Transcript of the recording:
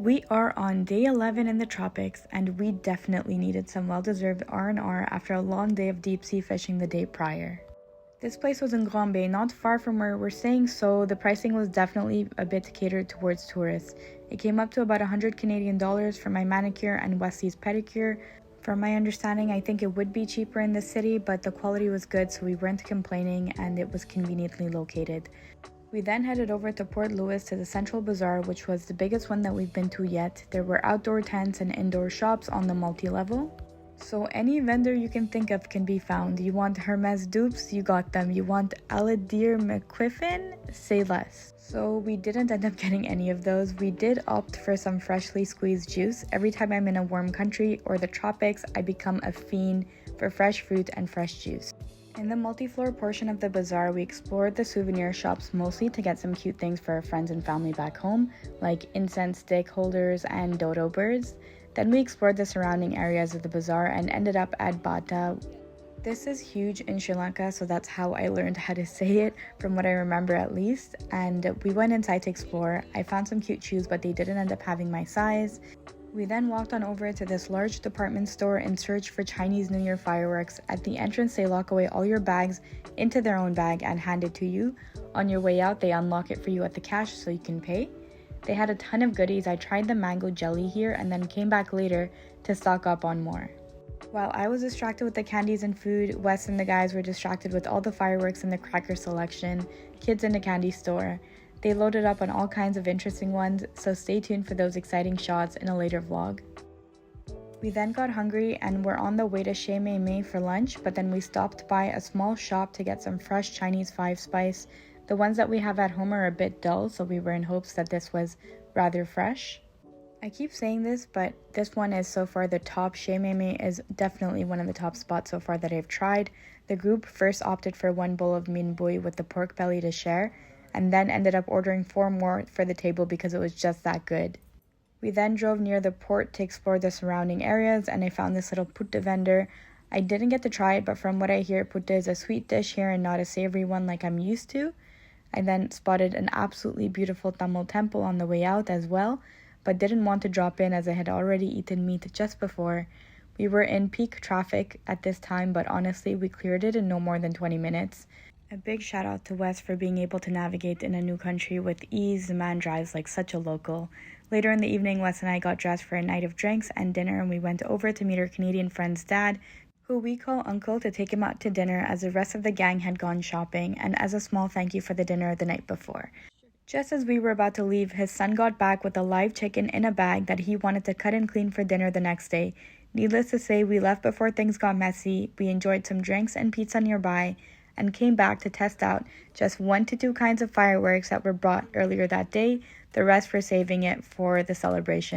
We are on day 11 in the tropics, and we definitely needed some well-deserved R&R after a long day of deep-sea fishing the day prior. This place was in Baie, not far from where we're staying, so the pricing was definitely a bit catered towards tourists. It came up to about 100 Canadian dollars for my manicure and Wesley's pedicure. From my understanding, I think it would be cheaper in the city, but the quality was good, so we weren't complaining, and it was conveniently located. We then headed over to Port Louis to the Central Bazaar, which was the biggest one that we've been to yet. There were outdoor tents and indoor shops on the multi-level. So any vendor you can think of can be found. You want Hermes dupes? You got them. You want Aladir McQuiffin? Say less. So we didn't end up getting any of those. We did opt for some freshly squeezed juice. Every time I'm in a warm country or the tropics, I become a fiend for fresh fruit and fresh juice. In the multi-floor portion of the bazaar, we explored the souvenir shops mostly to get some cute things for our friends and family back home, like incense stick holders and dodo birds. Then we explored the surrounding areas of the bazaar and ended up at Baie. This is huge in Sri Lanka, so that's how I learned how to say it, from what I remember at least. And we went inside to explore. I found some cute shoes, but they didn't end up having my size. We then walked on over to this large department store in search for Chinese New Year fireworks. At the entrance, they lock away all your bags into their own bag and hand it to you. On your way out, they unlock it for you at the cash so you can pay. They had a ton of goodies. I tried the mango jelly here and then came back later to stock up on more. While I was distracted with the candies and food, Wes and the guys were distracted with all the fireworks and the cracker selection, kids in the candy store. They loaded up on all kinds of interesting ones, so stay tuned for those exciting shots in a later vlog. We then got hungry and were on the way to Shahana for lunch, but then we stopped by a small shop to get some fresh Chinese 5-spice. The ones that we have at home are a bit dull, so we were in hopes that this was rather fresh. I keep saying this, but this one is so far the top. Shahana is definitely one of the top spots so far that I've tried. The group first opted for one bowl of min bui with the pork belly to share, and then ended up ordering 4 more for the table because it was just that good. We then drove near the port to explore the surrounding areas, and I found this little putta vendor. I didn't get to try it, but from what I hear, putta is a sweet dish here and not a savory one like I'm used to. I then spotted an absolutely beautiful Tamil temple on the way out as well, but didn't want to drop in as I had already eaten meat just before. We were in peak traffic at this time, but honestly, we cleared it in no more than 20 minutes. A big shout out to Wes for being able to navigate in a new country with ease. The man drives like such a local. Later in the evening, Wes and I got dressed for a night of drinks and dinner, and we went over to meet our Canadian friend's dad, who we call Uncle, to take him out to dinner as the rest of the gang had gone shopping, and as a small thank you for the dinner the night before. Just as we were about to leave, his son got back with a live chicken in a bag that he wanted to cut and clean for dinner the next day. Needless to say, we left before things got messy. We enjoyed some drinks and pizza nearby, and came back to test out just 1 to 2 kinds of fireworks that were brought earlier that day. The rest were saving it for the celebration.